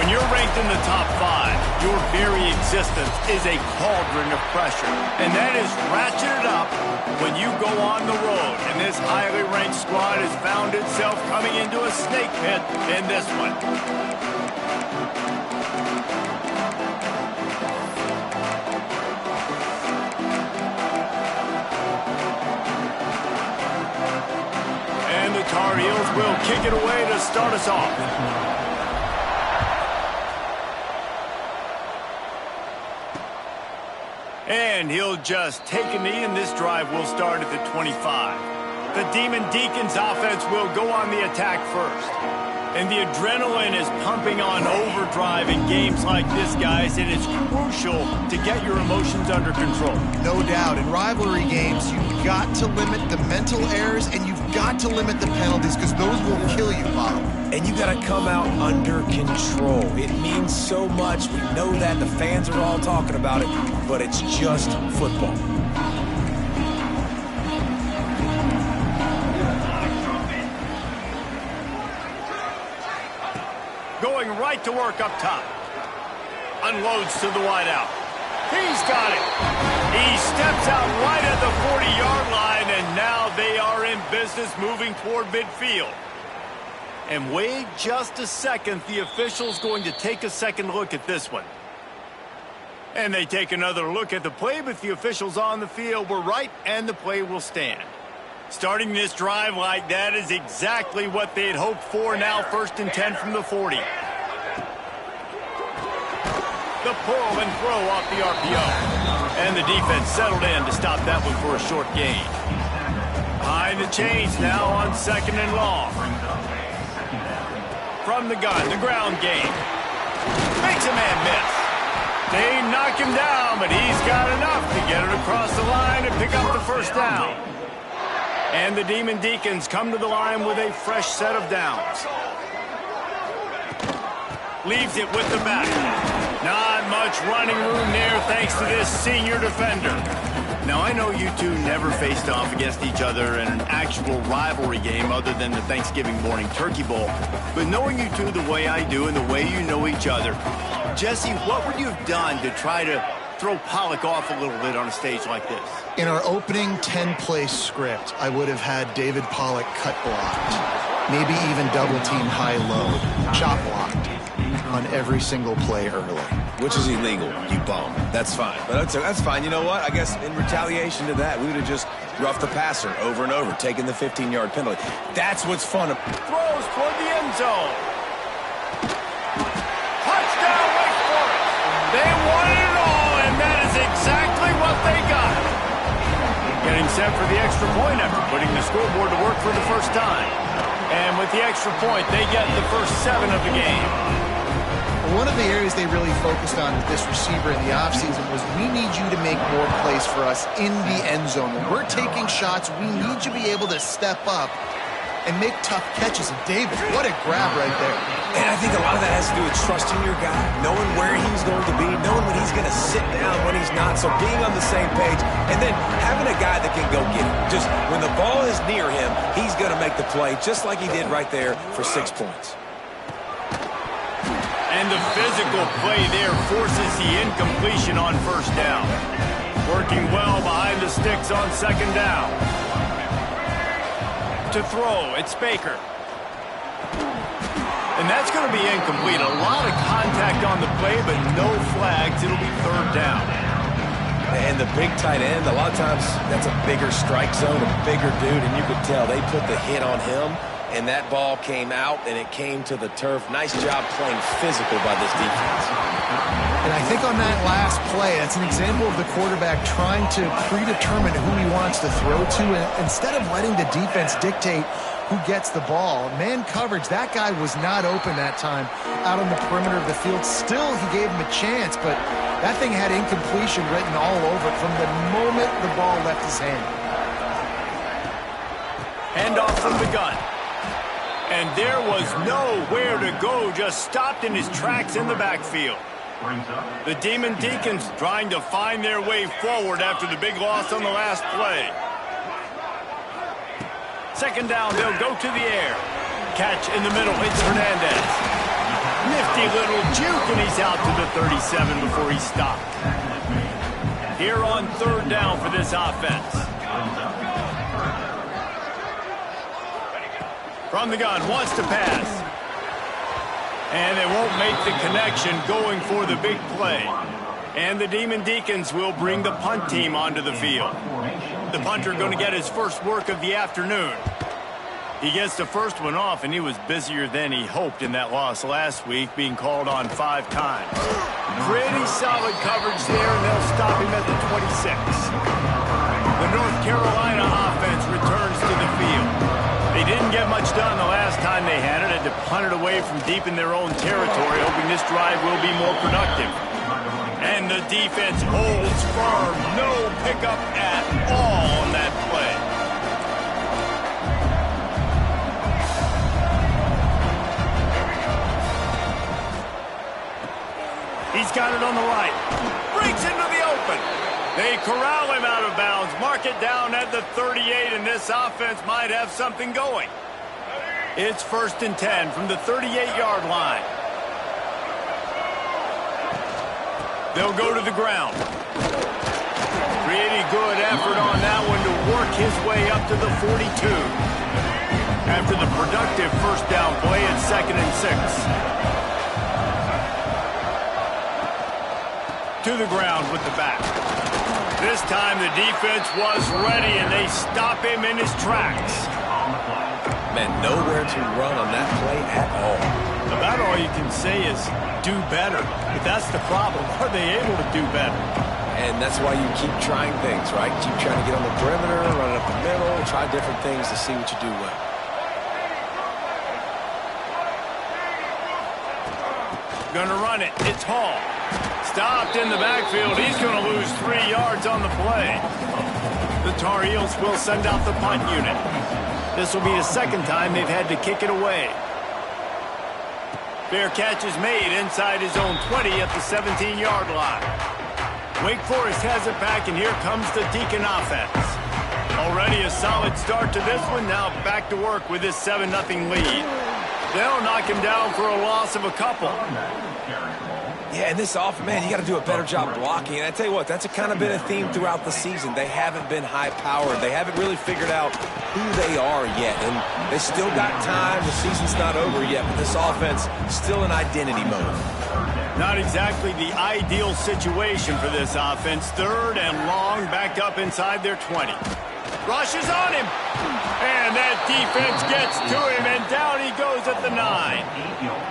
When you're ranked in the top 5, your very existence is a cauldron of pressure. And that is ratcheted up when you go on the road. And this highly ranked squad has found itself coming into a snake pit in this one. And the Tar Heels will kick it away to start us off. And he'll just take a knee, and this drive will start at the 25. The Demon Deacons offense will go on the attack first. And the adrenaline is pumping on overdrive in games like this, guys. And it's crucial to get your emotions under control. No doubt. In rivalry games, you've got to limit the mental errors, and you've got to limit the penalties, because those will kill you, Bob. And you got to come out under control. It means so much. We know that. The fans are all talking about it, but it's just football. Going right to work up top. Unloads to the wideout. He's got it. He steps out right at the 40-yard line, and now they are in business moving toward midfield. And wait just a second. The official's going to take a second look at this one. And they take another look at the play, but the officials on the field were right, and the play will stand. Starting this drive like that is exactly what they'd hoped for. Now 1st and 10 from the 40. The pull and throw off the RPO. And the defense settled in to stop that one for a short gain. Behind the chains now on 2nd and long. From the gun, the ground game. Makes a man miss. They knock him down, but he's got enough to get it across the line and pick up the first down. And the Demon Deacons come to the line with a fresh set of downs. Leaves it with the back. Not much running room there thanks to this senior defender. Now, I know you two never faced off against each other in an actual rivalry game other than the Thanksgiving morning Turkey Bowl. But knowing you two the way I do and the way you know each other, Jesse, what would you have done to try to throw Pollock off a little bit on a stage like this? In our opening 10-play script, I would have had David Pollock cut blocked, maybe even double-team high-low, chop blocked on every single play early. Which is illegal, you bum. That's fine. But that's fine. You know what? I guess in retaliation to that, we would have just roughed the passer over and over, taking the 15-yard penalty. That's what's fun. Throws toward the end zone. Touchdown, Wake Forest. They wanted it all, and that is exactly what they got. Getting set for the extra point after putting the scoreboard to work for the first time. And with the extra point, they get the first 7 of the game. One of the areas they really focused on with this receiver in the offseason was, we need you to make more plays for us in the end zone. When we're taking shots, we need you to be able to step up and make tough catches. And David, what a grab right there. And I think a lot of that has to do with trusting your guy, knowing where he's going to be, knowing when he's going to sit down, when he's not. So being on the same page, and then having a guy that can go get it. Just when the ball is near him, he's going to make the play, just like he did right there for 6 points. And the physical play there forces the incompletion on 1st down. Working well behind the sticks on 2nd down. To throw, it's Baker. And that's going to be incomplete. A lot of contact on the play, but no flags. It'll be 3rd down. And the big tight end, a lot of times that's a bigger strike zone, a bigger dude, and you could tell they put the hit on him. And that ball came out, and it came to the turf. Nice job playing physical by this defense. And I think on that last play, that's an example of the quarterback trying to predetermine who he wants to throw to. And instead of letting the defense dictate who gets the ball, man coverage, that guy was not open that time out on the perimeter of the field. Still, he gave him a chance, but that thing had incompletion written all over it from the moment the ball left his hand. Handoff from the gun. And there was nowhere to go, just stopped in his tracks in the backfield. The Demon Deacons trying to find their way forward after the big loss on the last play. 2nd down, they'll go to the air. Catch in the middle, it's Hernandez. Nifty little juke, and he's out to the 37 before he stopped. Here on third down for this offense. From the gun, wants to pass. And they won't make the connection going for the big play. And the Demon Deacons will bring the punt team onto the field. The punter going to get his first work of the afternoon. He gets the first one off, and he was busier than he hoped in that loss last week, being called on 5 times. Pretty solid coverage there, and they'll stop him at the 26. The North Carolina offense returns to the field. They didn't get much done the last time they had it. Had to punt it away from deep in their own territory, hoping this drive will be more productive. And the defense holds firm. No pickup at all on that play. He's got it on the right. Breaks into the open. They corral him out of bounds. Mark it down at the 38, and this offense might have something going. It's 1st and 10 from the 38-yard line. They'll go to the ground. Pretty good effort on that one to work his way up to the 42. After the productive first down play, it's 2nd and 6. To the ground with the back. This time the defense was ready, and they stop him in his tracks. Man, nowhere to run on that play at all. About all you can say is do better. But that's the problem. Are they able to do better? And that's why you keep trying things, right? Keep trying to get on the perimeter, run it up the middle, try different things to see what you do well. Gonna run it. It's Hall. Stopped in the backfield. He's going to lose 3 yards on the play. The Tar Heels will send out the punt unit. This will be the 2nd time they've had to kick it away. Fair catch is made inside his own 20 at the 17-yard line. Wake Forest has it back, and here comes the Deacon offense. Already a solid start to this one. Now back to work with this 7-0 lead. They'll knock him down for a loss of a couple. Yeah, and this off, man, you got to do a better job blocking. And I tell you what, that's kind of been a theme throughout the season. They haven't been high-powered. They haven't really figured out who they are yet. And they still got time. The season's not over yet, but this offense still in identity mode. Not exactly the ideal situation for this offense. 3rd and long, backed up inside their 20. Rushes on him. And that defense gets to him, and down he goes at the 9.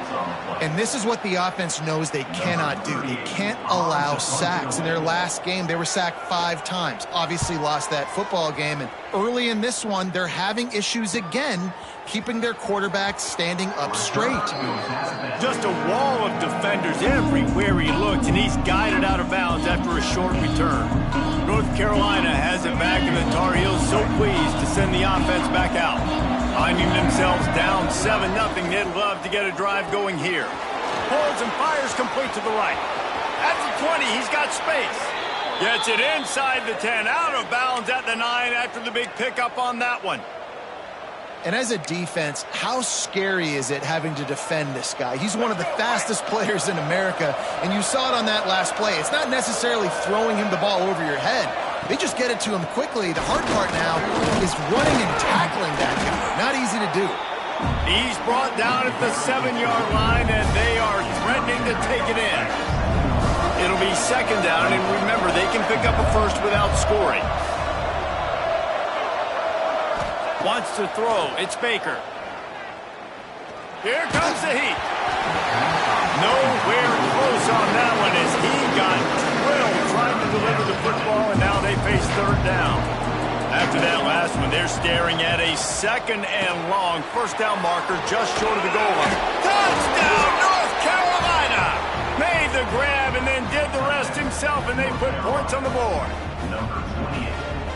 And this is what the offense knows they cannot do. They can't allow sacks. In their last game, they were sacked 5 times. Obviously lost that football game. And early in this one, they're having issues again, keeping their quarterback standing up straight. Just a wall of defenders everywhere he looked, and he's guided out of bounds after a short return. North Carolina has it back, and the Tar Heels so pleased to send the offense back out. Finding themselves down 7-0, they'd love to get a drive going here. Pulls and fires complete to the right. At the 20, he's got space. Gets it inside the 10, out of bounds at the 9 after the big pickup on that one. And as a defense, how scary is it having to defend this guy? He's one of the fastest players in America, and you saw it on that last play. It's not necessarily throwing him the ball over your head. They just get it to him quickly. The hard part now is running and tackling that guy. Not easy to do. He's brought down at the 7-yard line, and they are threatening to take it in. It'll be 2nd down, and remember, they can pick up a first without scoring. Wants to throw. It's Baker. Here comes the heat. Nowhere close on that one as he got drilled trying to deliver the football, and now they face 3rd down. After that last one, they're staring at a 2nd and long. First down marker just short of the goal line. Touchdown, North Carolina! Made the grab and then did the rest himself, and they put points on the board.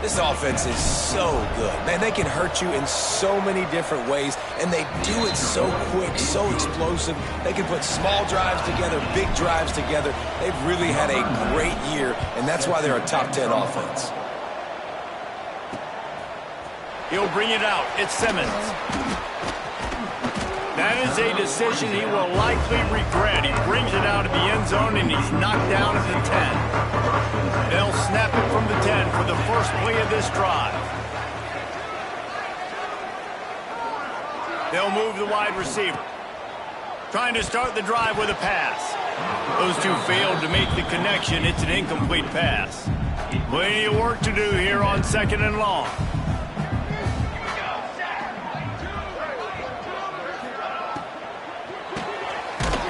This offense is so good. Man, they can hurt you in so many different ways, and they do it so quick, so explosive. They can put small drives together, big drives together. They've really had a great year, and that's why they're a top 10 offense. He'll bring it out. It's Simmons. That is a decision he will likely regret. He brings it out of the end zone, and he's knocked down at the 10. They'll snap it from the 10 for the first play of this drive. They'll move the wide receiver. Trying to start the drive with a pass. Those two failed to make the connection. It's an incomplete pass. Plenty of work to do here on 2nd and long.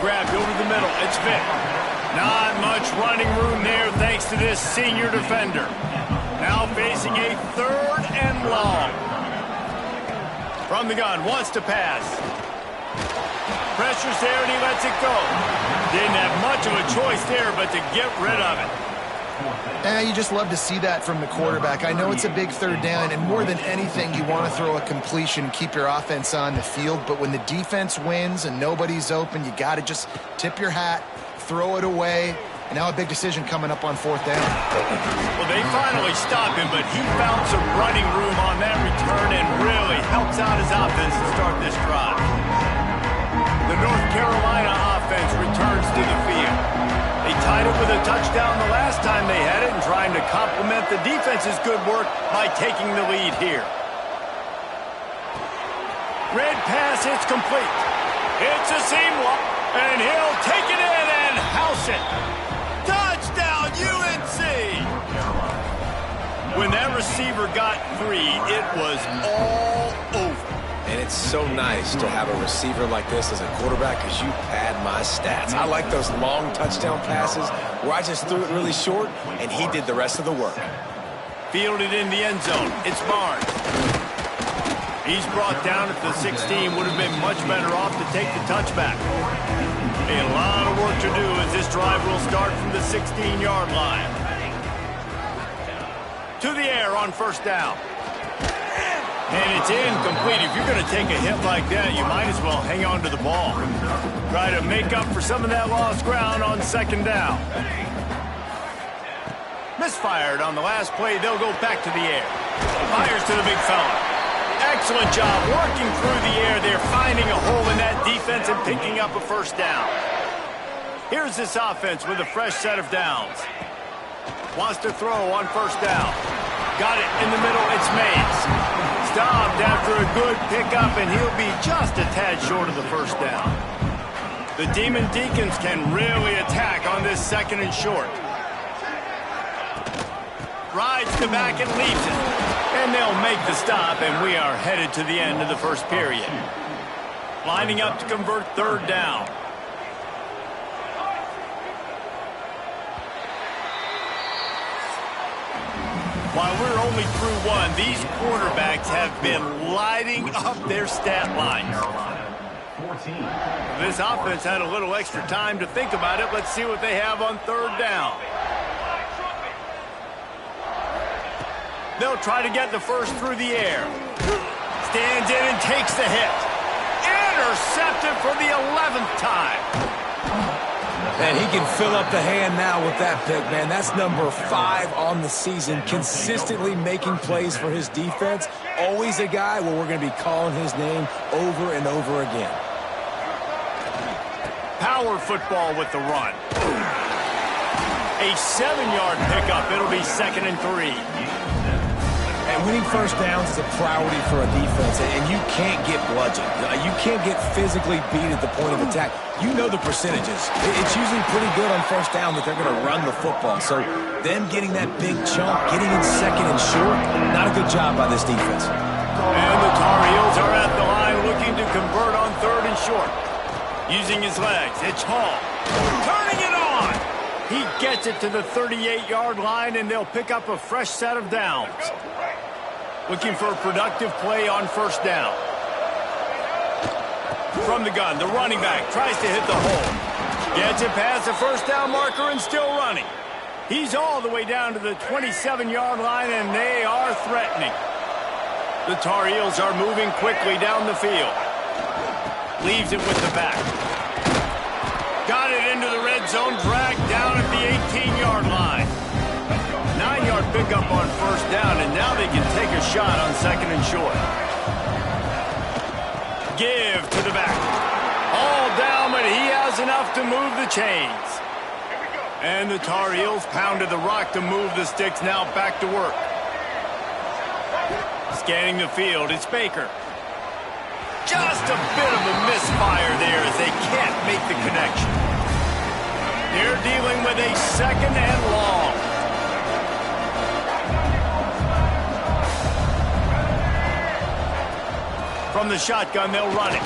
Grabbed over the middle. It's Vick. Not much running room there thanks to this senior defender. Now facing a 3rd and long. From the gun, wants to pass. Pressure's there and he lets it go. Didn't have much of a choice there but to get rid of it. You just love to see that from the quarterback. I know it's a big 3rd down, and more than anything, you want to throw a completion, keep your offense on the field. But when the defense wins and nobody's open, you got to just tip your hat, throw it away. And now a big decision coming up on 4th down. Well, they finally stop him, but he found some running room on that return and really helps out his offense to start this drive. The North Carolina offense returns to the field. They tied it with a touchdown the last time they had it and trying to complement the defense's good work by taking the lead here. Red pass, it's complete. It's a seam walk, and he'll take it in and house it. Touchdown, UNC! When that receiver got 3, it was all over. And it's so nice to have a receiver like this as a quarterback because you pad my stats. I like those long touchdown passes where I just threw it really short and he did the rest of the work. Fielded in the end zone. It's Barnes. He's brought down at the 16. Would have been much better off to take the touchback. A lot of work to do as this drive will start from the 16-yard line. To the air on 1st down. And it's incomplete. If you're going to take a hit like that, you might as well hang on to the ball. Try to make up for some of that lost ground on 2nd down. Misfired on the last play. They'll go back to the air. Fires to the big fella. Excellent job working through the air. They're finding a hole in that defense and picking up a 1st down. Here's this offense with a fresh set of downs. Wants to throw on 1st down. Got it in the middle. It's Mays. Stopped after a good pickup, and he'll be just a tad short of the 1st down. The Demon Deacons can really attack on this 2nd and short. Rides the back and leaves it. And they'll make the stop, and we are headed to the end of the 1st period. Lining up to convert 3rd down. While we're only through 1, these quarterbacks have been lighting up their stat lines. This offense had a little extra time to think about it. Let's see what they have on 3rd down. They'll try to get the 1st through the air. Stands in and takes the hit. Intercepted for the 11th time. And he can fill up the hand now with that pick, man. That's number 5 on the season, consistently making plays for his defense. Always a guy where we're going to be calling his name over and over again. Power football with the run. A 7-yard pickup. It'll be 2nd and 3. And winning 1st downs is a priority for a defense, and you can't get bludgeoned. You can't get physically beat at the point of attack. You know the percentages. It's usually pretty good on 1st down that they're going to run the football. So them getting that big chunk, getting in 2nd and short, not a good job by this defense. And the Tar Heels are at the line looking to convert on 3rd and short. Using his legs, it's Hall. Turning it on! He gets it to the 38-yard line, and they'll pick up a fresh set of downs. Looking for a productive play on 1st down. From the gun, the running back tries to hit the hole. Gets it past the 1st down marker and still running. He's all the way down to the 27-yard line, and they are threatening. The Tar Heels are moving quickly down the field. Leaves it with the back. Got it into the red zone, dragged down at the 18-yard line. 9-yard pickup on 1st down, and now they can take a shot on 2nd and short. Give to the back. enough to move the chains. And the Tar Heels pounded the rock to move the sticks, now back to work. Scanning the field, it's Baker. Just a bit of a misfire there as they can't make the connection. They're dealing with a second and long. From the shotgun, they'll run it.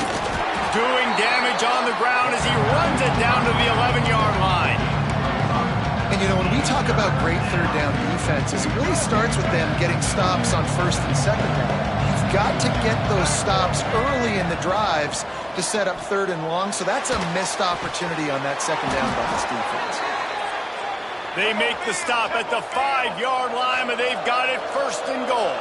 Doing damage on the ground as he runs it down to the 11-yard line. And, you know, when we talk about great third down defenses, it really starts with them getting stops on first and second down. You've got to get those stops early in the drives to set up third and long, so that's a missed opportunity on that second down by this defense. They make the stop at the 5-yard line, and they've got it first and goal.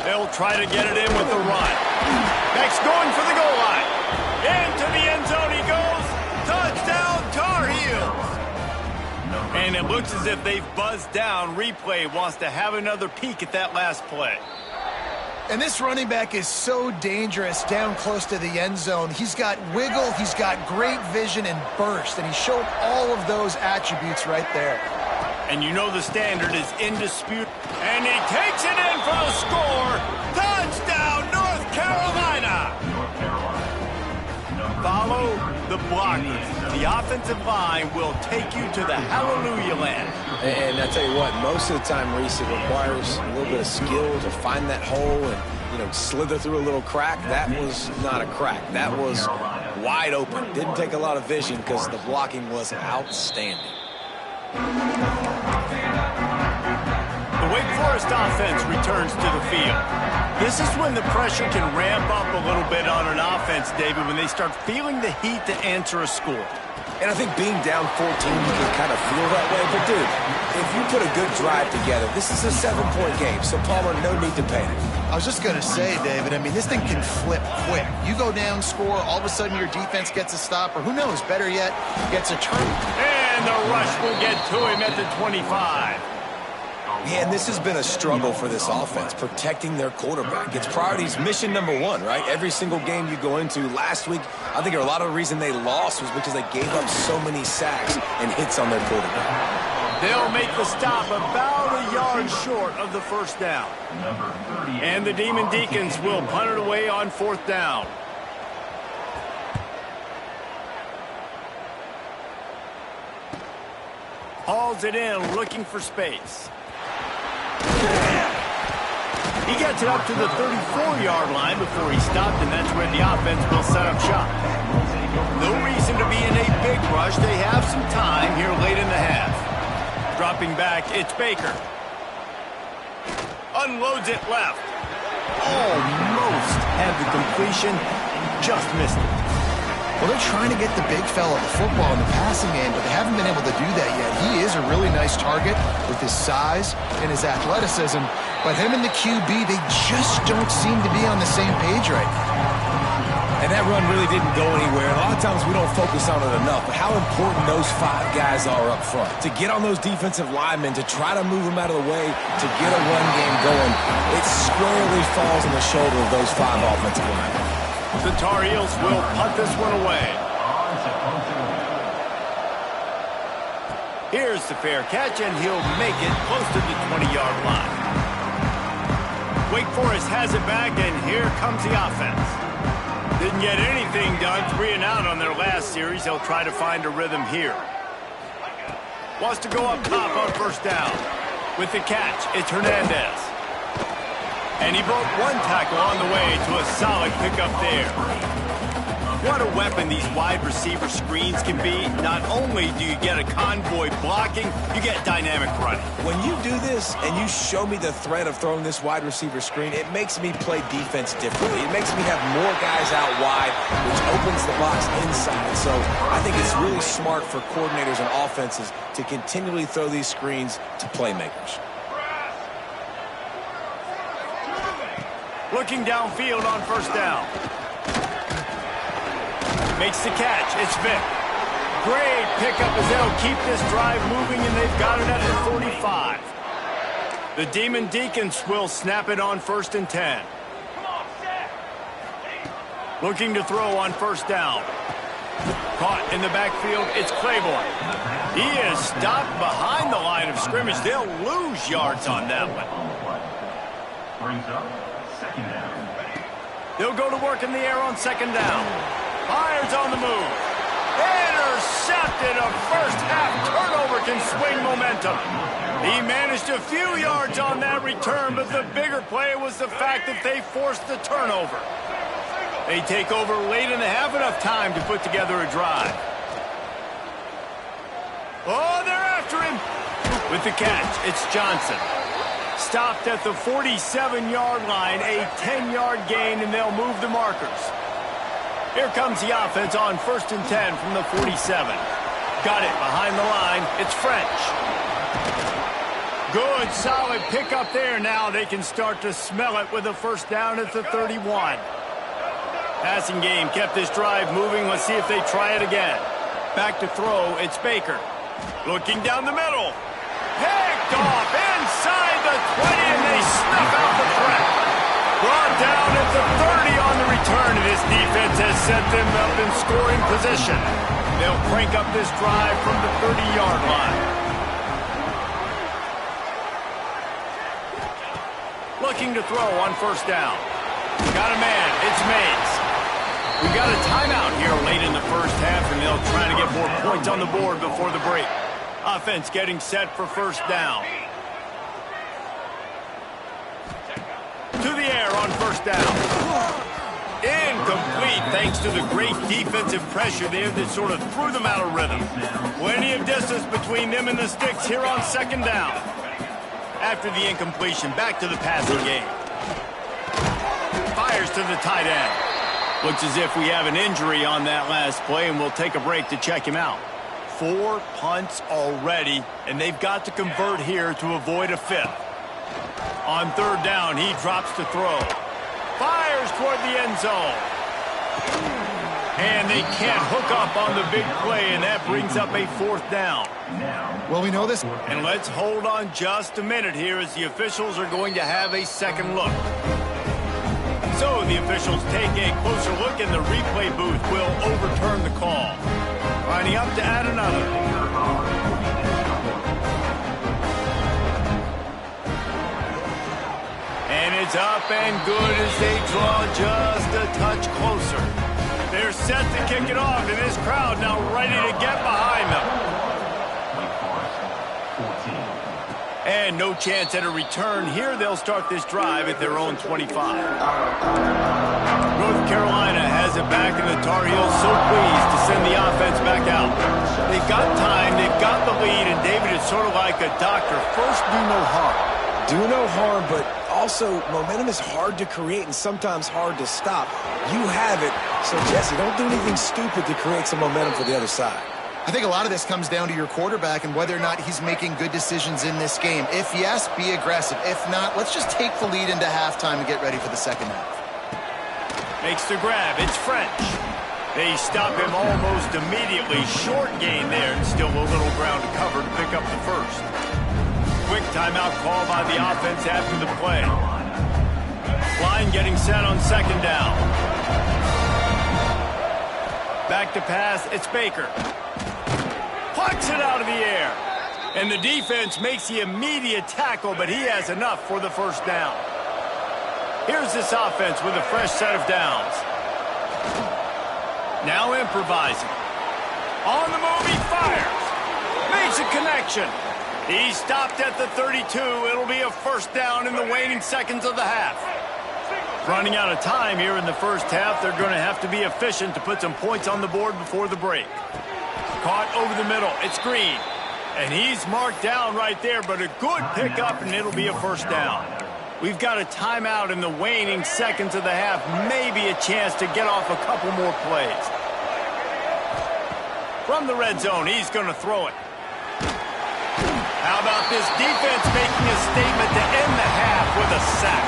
They'll try to get it in with the run. Next, going for the goal line. Into the end zone he goes. Touchdown, Tar Heels. And it looks as if they've buzzed down. Replay wants to have another peek at that last play. And this running back is so dangerous down close to the end zone. He's got wiggle, he's got great vision and burst, and he showed all of those attributes right there. And you know the standard is indisputable. And he takes it in for the score. Touchdown, North Carolina. Follow the blockers. The offensive line will take you to the hallelujah land. And I tell you what, most of the time, Reese, it requires a little bit of skill to find that hole and, you know, slither through a little crack. That was not a crack. That was wide open. Didn't take a lot of vision because the blocking was outstanding. The Wake Forest offense returns to the field. This is when the pressure can ramp up a little bit on an offense, David, when they start feeling the heat to answer a score. And I think being down 14, you can kind of feel that way. But, dude, if you put a good drive together, this is a 7-point game, so Palmer, no need to panic. I was just going to say, David, I mean, this thing can flip quick. You go down, score, all of a sudden your defense gets a stop, or who knows, better yet, gets a turn. And the rush will get to him at the 25. Yeah, and this has been a struggle for this offense, protecting their quarterback. It's priorities, mission number one, right? Every single game you go into. Last week, I think a lot of the reason they lost was because they gave up so many sacks and hits on their quarterback. They'll make the stop about a yard short of the first down. And the Demon Deacons will punt it away on fourth down. Hauls it in, looking for space. He gets it up to the 34-yard line before he stopped, and that's where the offense will set up shop. No reason to be in a big rush. They have some time here late in the half. Dropping back, it's Baker. Unloads it left. Almost had the completion, just missed it. Well, they're trying to get the big fella the football in the passing game, but they haven't been able to do that yet. He is a really nice target with his size and his athleticism, but him and the QB, they just don't seem to be on the same page right now. And that run really didn't go anywhere. A lot of times we don't focus on it enough, but how important those 5 guys are up front. To get on those defensive linemen, to try to move them out of the way, to get a run game going, it squarely falls on the shoulder of those 5 offensive linemen. The Tar Heels will punt this one away. Here's the fair catch, and he'll make it close to the 20-yard line. Wake Forest has it back, and here comes the offense. Didn't get anything done, 3 and out on their last series. They'll try to find a rhythm here. Wants to go up top on first down. With the catch, it's Hernandez. And he broke one tackle on the way to a solid pickup there. What a weapon these wide receiver screens can be. Not only do you get a convoy blocking, you get dynamic running. When you do this and you show me the threat of throwing this wide receiver screen, it makes me play defense differently. It makes me have more guys out wide, which opens the box inside. So I think it's really smart for coordinators and offenses to continually throw these screens to playmakers. Looking downfield on first down. Makes the catch. It's Vic. Great pickup as they'll keep this drive moving, and they've got it at the 45. The Demon Deacons will snap it on 1st and 10. Looking to throw on first down. Caught in the backfield, it's Claiborne. He is stopped behind the line of scrimmage. They'll lose yards on that one. Brings up second down. They'll go to work in the air on second down. Fires on the move. Intercepted. A first-half turnover can swing momentum. He managed a few yards on that return, but the bigger play was the fact that they forced the turnover. They take over late and have enough time to put together a drive. Oh, they're after him. With the catch, it's Johnson. Stopped at the 47-yard line, a 10-yard gain, and they'll move the markers. Here comes the offense on 1st and 10 from the 47. Got it behind the line. It's French. Good, solid pickup there. Now they can start to smell it with a first down at the 31. Passing game kept this drive moving. Let's see if they try it again. Back to throw, it's Baker. Looking down the middle. Picked off inside the 20, and they snuff out the threat. Brought down at the 30 on the return, and this defense has set them up in scoring position. They'll crank up this drive from the 30-yard line. Looking to throw on first down. Got a man, it's Mays. We got a timeout here late in the first half, and they'll try to get more points on the board before the break. Offense getting set for first down. To the air on first down. Incomplete thanks to the great defensive pressure there that sort of threw them out of rhythm. Plenty of distance between them and the sticks here on second down. After the incompletion, back to the passing game. Fires to the tight end. Looks as if we have an injury on that last play, and we'll take a break to check him out. 4 punts already, and they've got to convert here to avoid a fifth. On third down, he drops to throw. Fires toward the end zone. And they can't hook up on the big play, and that brings up a fourth down. Well, we know this. And let's hold on just a minute here as the officials are going to have a second look. So the officials take a closer look, and the replay booth will overturn the call. Lining up to add another. And it's up and good as they draw just a touch closer. They're set to kick it off, and this crowd now ready to get behind them. And no chance at a return. Here they'll start this drive at their own 25. North Carolina has it back, and the Tar Heels so pleased to send the offense back out. They've got time, they've got the lead, and David is sort of like a doctor. First, do no harm. Do no harm, but also momentum is hard to create and sometimes hard to stop. You have it, so Jesse, don't do anything stupid to create some momentum for the other side. I think a lot of this comes down to your quarterback and whether or not he's making good decisions in this game. If yes, be aggressive. If not, let's just take the lead into halftime and get ready for the second half. Makes the grab. It's French. They stop him almost immediately. Short gain there, and still a little ground to cover to pick up the first. Quick timeout call by the offense after the play. Line getting set on second down. Back to pass. It's Baker. Plucks it out of the air. And the defense makes the immediate tackle, but he has enough for the first down. Here's this offense with a fresh set of downs. Now improvising. On the move, he fires. Makes a connection. He stopped at the 32. It'll be a first down in the waning seconds of the half. Running out of time here in the first half. They're going to have to be efficient to put some points on the board before the break. Caught over the middle. It's Green. And he's marked down right there, but a good pickup, and it'll be a first down. We've got a timeout in the waning seconds of the half. Maybe a chance to get off a couple more plays. From the red zone, he's going to throw it. How about this defense making a statement to end the half with a sack?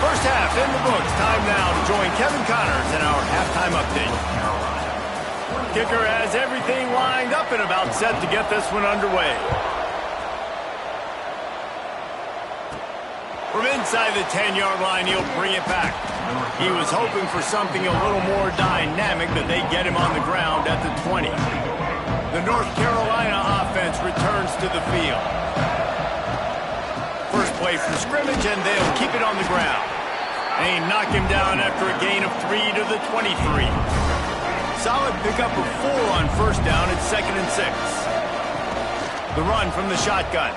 First half in the books. Time now to join Kevin Connors in our halftime update. Kicker has everything lined up and about set to get this one underway. From inside the 10-yard line, he'll bring it back. He was hoping for something a little more dynamic, but they get him on the ground at the 20. The North Carolina offense returns to the field. First play from scrimmage, and they'll keep it on the ground. They knock him down after a gain of 3 to the 23. Solid pickup of 4 on first down. It's 2nd and 6. The run from the shotgun.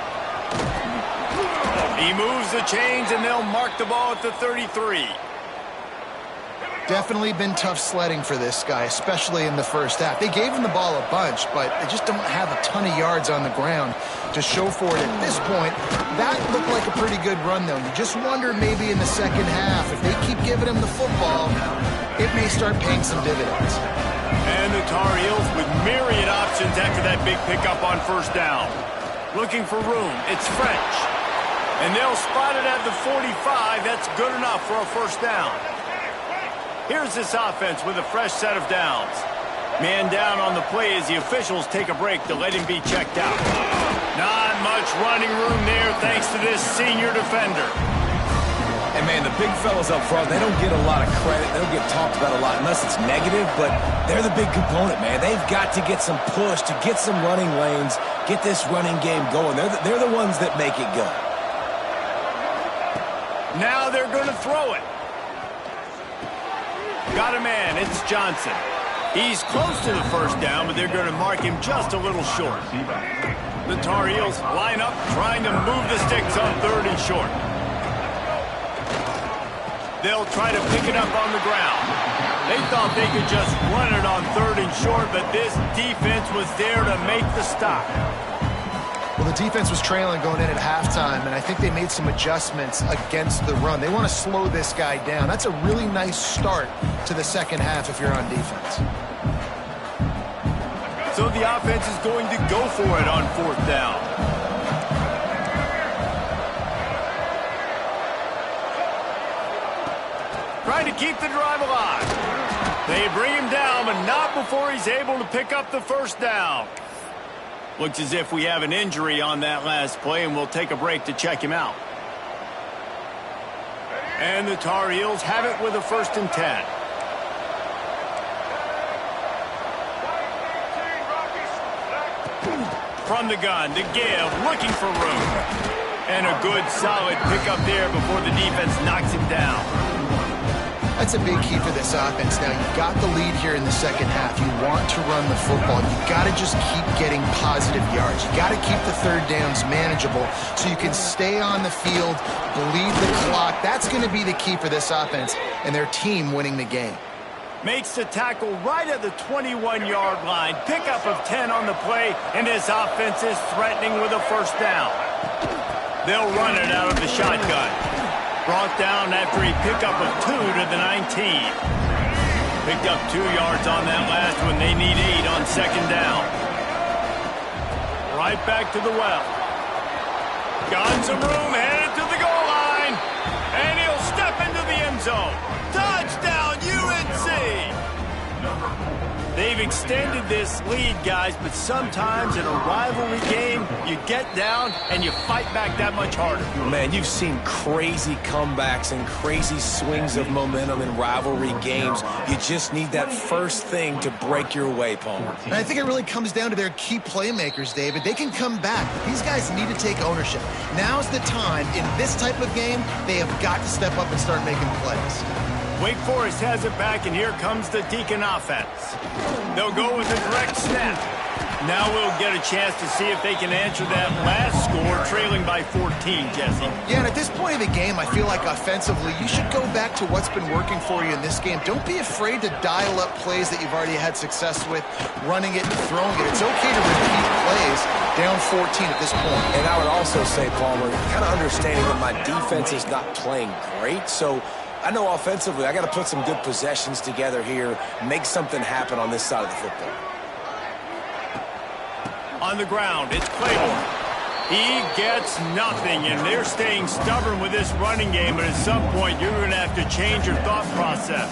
He moves the chains, and they'll mark the ball at the 33. Definitely been tough sledding for this guy, especially in the first half. They gave him the ball a bunch, but they just don't have a ton of yards on the ground to show for it at this point. That looked like a pretty good run, though. You just wonder maybe in the second half, if they keep giving him the football, it may start paying some dividends. And the Tar Heels with myriad options after that big pickup on first down. Looking for room. It's French. And they'll spot it at the 45. That's good enough for a first down. Here's this offense with a fresh set of downs. Man down on the play as the officials take a break to let him be checked out. Not much running room there thanks to this senior defender. And, man, the big fellas up front, they don't get a lot of credit. They don't get talked about a lot unless it's negative, but they're the big component, man. They've got to get some push, to get some running lanes, get this running game going. They're the ones that make it go. Now they're going to throw it. Got a man. It's Johnson. He's close to the first down, but they're going to mark him just a little short. The Tar Heels line up, trying to move the sticks on 3rd and short. They'll try to pick it up on the ground. They thought they could just run it on 3rd and short, but this defense was there to make the stop. Well, the defense was trailing going in at halftime, and I think they made some adjustments against the run. They want to slow this guy down. That's a really nice start to the second half if you're on defense. So the offense is going to go for it on 4th down. Trying to keep the drive alive. They bring him down, but not before he's able to pick up the first down. Looks as if we have an injury on that last play, and we'll take a break to check him out. And the Tar Heels have it with a 1st and 10. From the gun to give, looking for room. And a good, solid pickup there before the defense knocks him down. That's a big key for this offense. Now, you've got the lead here in the second half. You want to run the football. You've got to just keep getting positive yards. You've got to keep the 3rd downs manageable so you can stay on the field, bleed the clock. That's going to be the key for this offense and their team winning the game. Makes the tackle right at the 21-yard line. Pickup of 10 on the play, and this offense is threatening with a first down. They'll run it out of the shotgun. Brought down after a pickup of 2 to the 19. Picked up 2 yards on that last one. They need 8 on 2nd down. Right back to the well. Got some room, headed to the goal line. And he'll step into the end zone. Touchdown, UNC! They've extended this lead, guys, but sometimes in a rivalry game, you get down and you fight back that much harder. Man, you've seen crazy comebacks and crazy swings of momentum in rivalry games. You just need that first thing to break your way, Palmer. And I think it really comes down to their key playmakers, David. They can come back, but these guys need to take ownership. Now's the time. In this type of game, they have got to step up and start making plays. Wake Forest has it back, and here comes the Deacon offense. They'll go with a direct snap. Now we'll get a chance to see if they can answer that last score, trailing by 14, Jesse. Yeah, and at this point of the game, I feel like offensively, you should go back to what's been working for you in this game. Don't be afraid to dial up plays that you've already had success with, running it and throwing it. It's okay to repeat plays down 14 at this point. And I would also say, Palmer, kind of understanding that my defense is not playing great, so I know offensively I got to put some good possessions together here, make something happen on this side of the football. On the ground, it's Claiborne. He gets nothing, and they're staying stubborn with this running game, but at some point you're going to have to change your thought process.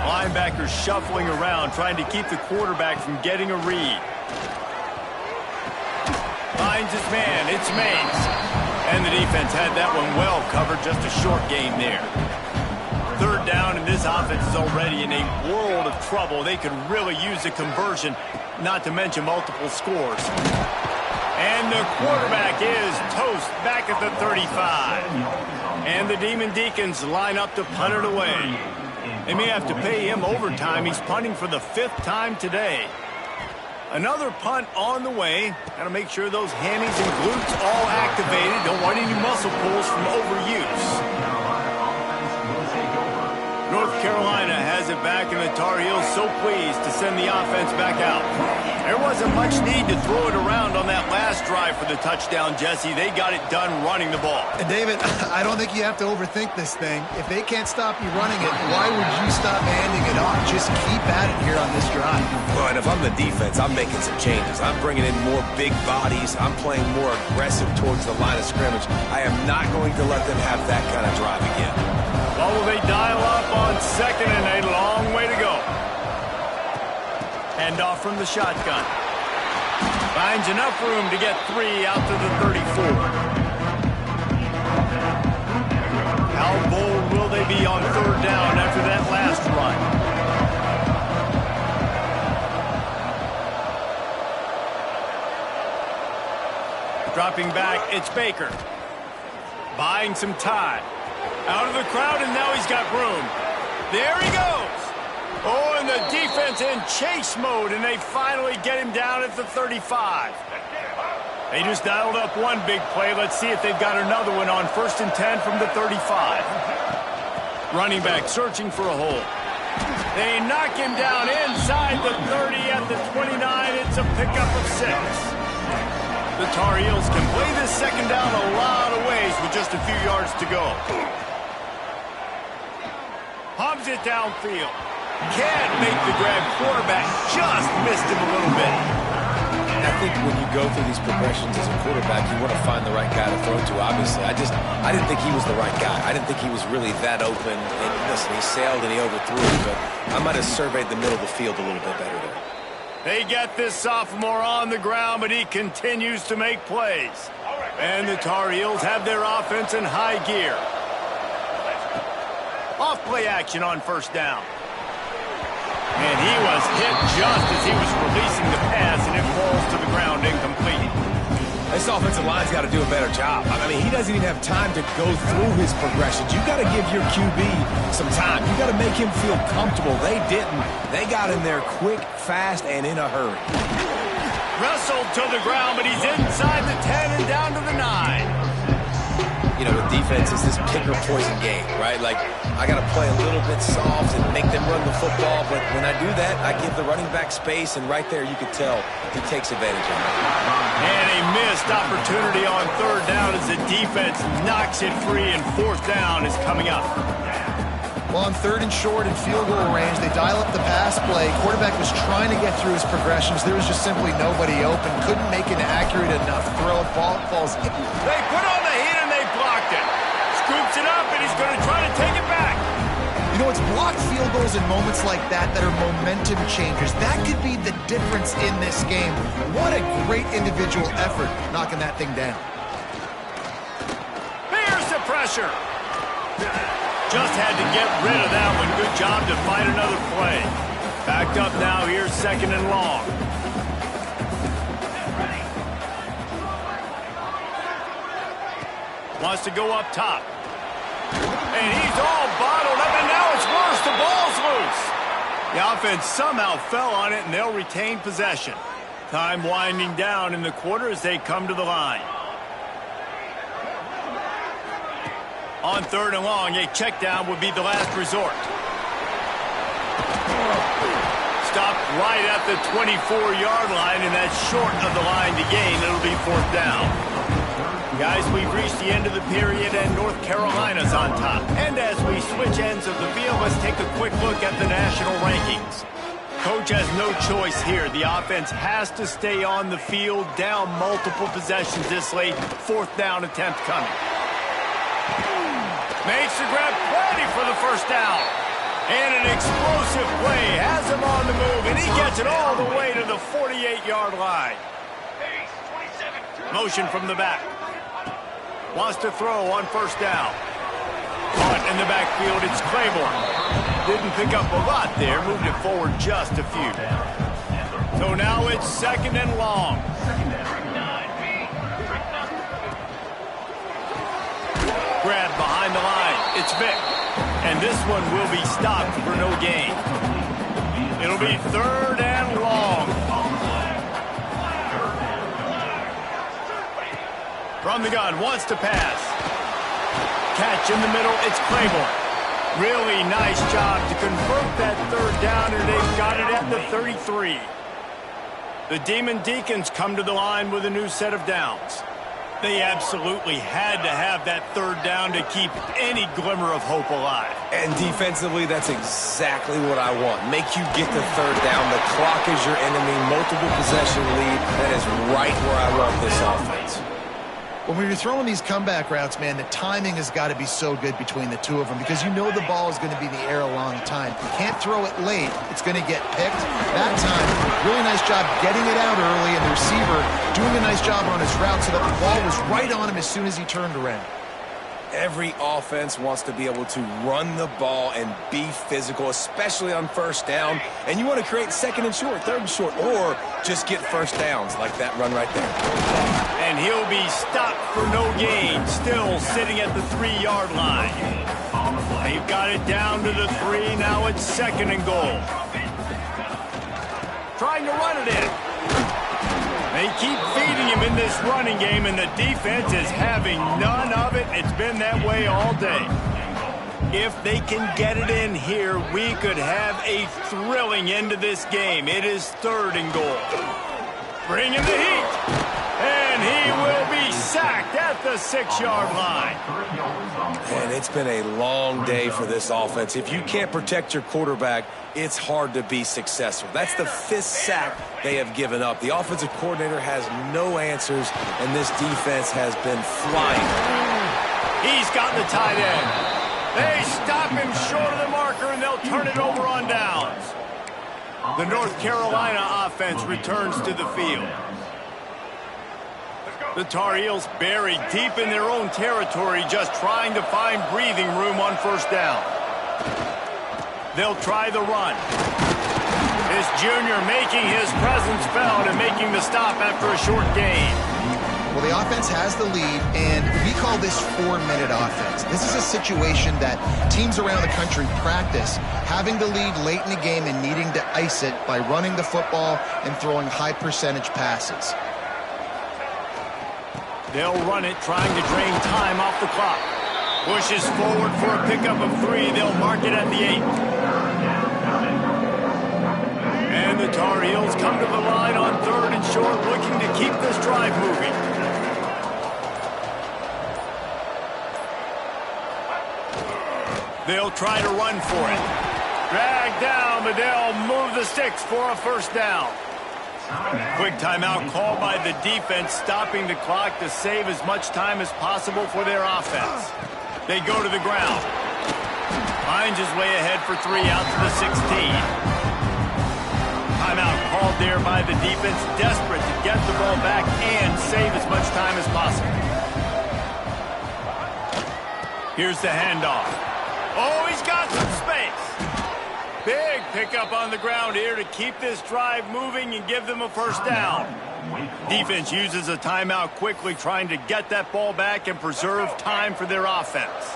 Linebackers shuffling around, trying to keep the quarterback from getting a read. Finds his man, it's Mays. And the defense had that one well covered, just a short gain there. Third down, and this offense is already in a world of trouble. They could really use a conversion, not to mention multiple scores. And the quarterback is toast back at the 35. And the Demon Deacons line up to punt it away. They may have to pay him overtime. He's punting for the 5th time today. Another punt on the way. Got to make sure those hammies and glutes all activated. Don't want any muscle pulls from overuse. North Carolina has it back, and the Tar Heels so pleased to send the offense back out. There wasn't much need to throw it around on that last drive for the touchdown, Jesse. They got it done running the ball. And David, I don't think you have to overthink this thing. If they can't stop you running it, why would you stop handing it off? Just keep at it here on this drive. Well, and if I'm the defense, I'm making some changes. I'm bringing in more big bodies. I'm playing more aggressive towards the line of scrimmage. I am not going to let them have that kind of drive again. Well, will they dial up on second and a long way to go? Hand off from the shotgun. Finds enough room to get 3 out to the 34. How bold will they be on third down after that last run? Dropping back, it's Baker. Buying some time. Out of the crowd, and now he's got room. There he goes. Oh, and the defense in chase mode, and they finally get him down at the 35. They just dialed up one big play. Let's see if they've got another one on 1st and 10 from the 35. Running back searching for a hole. They knock him down inside the 30 at the 29. It's a pickup of 6. The Tar Heels can play this second down a lot of ways with just a few yards to go. Pumps it downfield. Can't make the grab. Quarterback just missed him a little bit. I think when you go through these progressions as a quarterback, you want to find the right guy to throw to, obviously. I didn't think he was the right guy. I didn't think he was really that open. And listen, he sailed and he overthrew it, but I might have surveyed the middle of the field a little bit better there. They get this sophomore on the ground, but he continues to make plays. And the Tar Heels have their offense in high gear. Off play action on 1st down. And he was hit just as he was releasing the pass, and it falls to the ground incomplete. This offensive line's got to do a better job. I mean, he doesn't even have time to go through his progressions. You got to give your QB some time. You got to make him feel comfortable. They didn't. They got in there quick, fast, and in a hurry. Wrestled to the ground, but he's inside the 10 and down to the 9. You know, with defense, it's this pick-or-poison game, right? Like, I got to play a little bit soft and make them run the football, but when I do that, I give the running back space, and right there you can tell he takes advantage of it. And a missed opportunity on 3rd down as the defense knocks it free, and 4th down is coming up. Well, on 3rd and short and field goal range, they dial up the pass play. Quarterback was trying to get through his progressions. There was just simply nobody open. Couldn't make an accurate enough throw. Ball falls. They put on the heat and they blocked it. Scoops it up, and he's going to try to take it back. You know, it's blocked field goals in moments like that that are momentum changers. That could be the difference in this game. What a great individual effort knocking that thing down. Here's the pressure. Just had to get rid of that one. Good job to fight another play. Backed up now. Here's 2nd and long. Wants to go up top. And he's all bottled up, and now it's worse. The ball's loose. The offense somehow fell on it, and they'll retain possession. Time winding down in the quarter as they come to the line. On 3rd and long, a check down would be the last resort. Stopped right at the 24-yard line, and that's short of the line to gain. It'll be 4th down. Guys, we've reached the end of the period, and North Carolina's on top. And as we switch ends of the field, let's take a quick look at the national rankings. Coach has no choice here. The offense has to stay on the field, down multiple possessions this late. 4th down attempt coming. Makes the grab, plenty for the 1st down. And an explosive play has him on the move, and he gets it all the way to the 48-yard line. Motion from the back. Wants to throw on first down. Caught in the backfield, it's Claiborne. Didn't pick up a lot there, moved it forward just a few. So now it's 2nd and long. Grab behind the line, it's Vick. And this one will be stopped for no gain. It'll be 3rd and long. From the gun, wants to pass. Catch in the middle, it's Claiborne. Really nice job to convert that 3rd down, and they've got it at the 33. The Demon Deacons come to the line with a new set of downs. They absolutely had to have that 3rd down to keep any glimmer of hope alive. And defensively, that's exactly what I want. Make you get the 3rd down. The clock is your enemy. Multiple possession lead. That is right where I want this offense. When we were throwing these comeback routes, man, the timing has got to be so good between the two of them because you know the ball is going to be in the air a long time. You can't throw it late. It's going to get picked. That time, really nice job getting it out early, and the receiver doing a nice job on his route so that the ball was right on him as soon as he turned around. Every offense wants to be able to run the ball and be physical, especially on first down. And you want to create 2nd and short, 3rd and short, or just get first downs like that run right there. And he'll be stopped for no gain, still sitting at the 3-yard line. They've got it down to the 3. Now it's 2nd and goal. Trying to run it in. They keep feeding him in this running game, and the defense is having none of it. It's been that way all day. If they can get it in here, we could have a thrilling end to this game. It is 3rd and goal. Bring in the heat. And he will be sacked at the 6-yard line. And it's been a long day for this offense. If you can't protect your quarterback, it's hard to be successful. That's the 5th sack they have given up. The offensive coordinator has no answers, and this defense has been flying. He's got the tight end. They stop him short of the marker, and they'll turn it over on downs. The North Carolina offense returns to the field. The Tar Heels buried deep in their own territory, just trying to find breathing room on first down. They'll try the run. This junior making his presence felt and making the stop after a short gain. Well, the offense has the lead, and we call this 4-minute offense. This is a situation that teams around the country practice, having the lead late in the game and needing to ice it by running the football and throwing high-percentage passes. They'll run it, trying to drain time off the clock. Pushes forward for a pickup of 3. They'll mark it at the 8. And the Tar Heels come to the line on 3rd and short, looking to keep this drive moving. They'll try to run for it. Drag down, but they'll move the sticks for a first down. Quick timeout called by the defense, stopping the clock to save as much time as possible for their offense. They go to the ground. Finds his way ahead for 3 out to the 16. Timeout called there by the defense, desperate to get the ball back and save as much time as possible. Here's the handoff. Oh, he's got some space. Big pickup on the ground here to keep this drive moving and give them a first down. Defense uses a timeout quickly, trying to get that ball back and preserve time for their offense.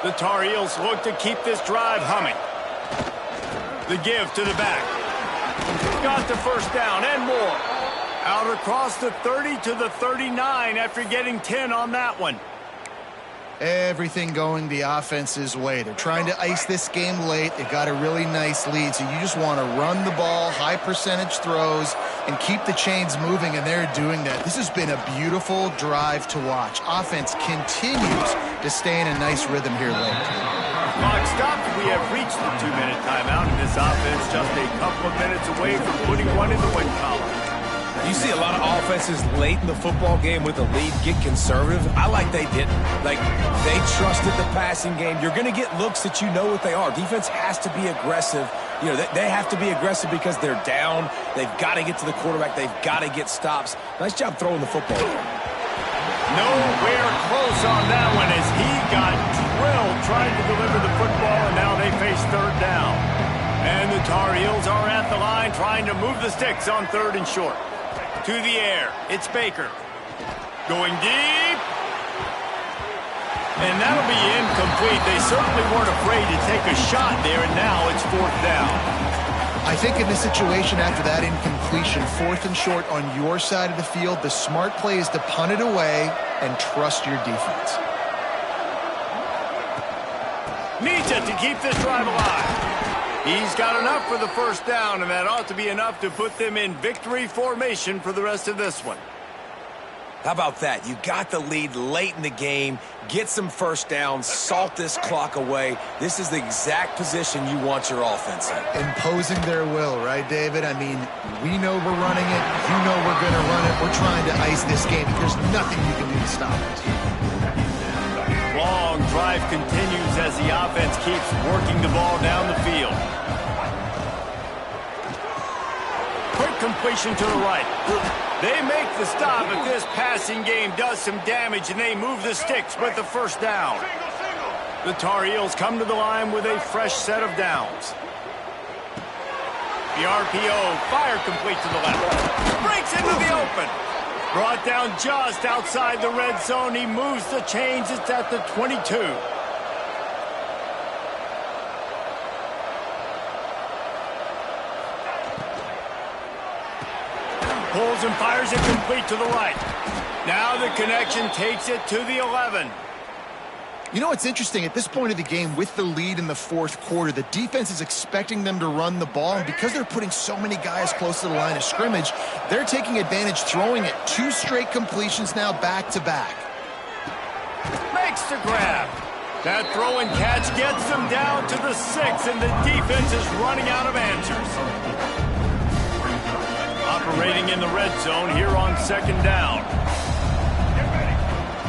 The Tar Heels look to keep this drive humming. The give to the back. Got the first down and more. Out across the 30 to the 39 after getting 10 on that one. Everything going the offense's way. They're trying to ice this game late. They got a really nice lead, so you just want to run the ball, high percentage throws, and keep the chains moving, and they're doing that. This has been a beautiful drive to watch. Offense continues to stay in a nice rhythm here late. Clock stopped. We have reached the 2-minute timeout, and this offense just a couple of minutes away from putting one in the win column. You see a lot of offenses late in the football game with a lead get conservative. I like they didn't. Like, they trusted the passing game. You're going to get looks that you know what they are. Defense has to be aggressive. You know, they have to be aggressive because they're down. They've got to get to the quarterback. They've got to get stops. Nice job throwing the football. Nowhere close on that one as he got drilled trying to deliver the football, and now they face third down. And the Tar Heels are at the line trying to move the sticks on 3rd and short. To the air, it's Baker. Going deep. And that'll be incomplete. They certainly weren't afraid to take a shot there, and now it's 4th down. I think in this situation after that incompletion, 4th and short on your side of the field, the smart play is to punt it away and trust your defense. Needs it to keep this drive alive. He's got enough for the first down, and that ought to be enough to put them in victory formation for the rest of this one. How about that? You got the lead late in the game, get some first downs, salt this clock away. This is the exact position you want your offense in. Imposing their will, right, David? I mean, we know we're running it. You know we're going to run it. We're trying to ice this game. There's nothing you can do to stop us. Long drive continues as the offense keeps working the ball down the field. Quick completion to the right. They make the stop, but this passing game does some damage, and they move the sticks with the first down. The Tar Heels come to the line with a fresh set of downs. The RPO, fire complete to the left. Breaks into the open. Brought down just outside the red zone. He moves the chains. It's at the 22. Pulls and fires it complete to the right. Now the connection takes it to the 11. You know what's interesting? At this point of the game, with the lead in the 4th quarter, the defense is expecting them to run the ball, and because they're putting so many guys close to the line of scrimmage, they're taking advantage, throwing it 2 straight completions now back-to-back. Makes the grab. That throw and catch gets them down to the 6, and the defense is running out of answers. Operating in the red zone here on 2nd down.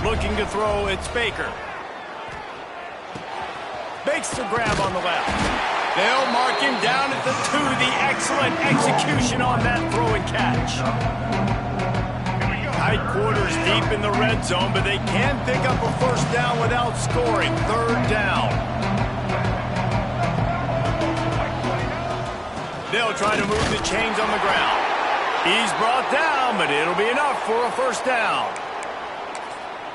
Looking to throw, it's Baker. Makes the grab on the left. They'll mark him down at the 2. The excellent execution on that throw and catch. Tight quarters deep in the red zone, but they can pick up a first down without scoring. 3rd down. They'll try to move the chains on the ground. He's brought down, but it'll be enough for a first down.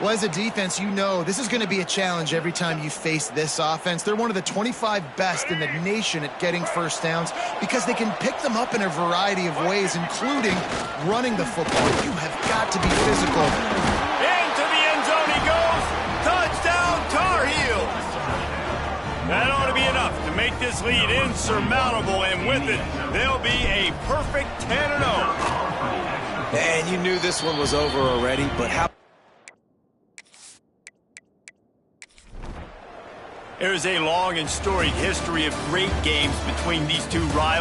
Well, as a defense, you know this is going to be a challenge every time you face this offense. They're one of the 25 best in the nation at getting first downs because they can pick them up in a variety of ways, including running the football. You have got to be physical. Into the end zone he goes. Touchdown, Tar Heels. That ought to be enough to make this lead insurmountable, and with it, they'll be a perfect 10-0. And you knew this one was over already, but how... There's a long and storied history of great games between these two rivals.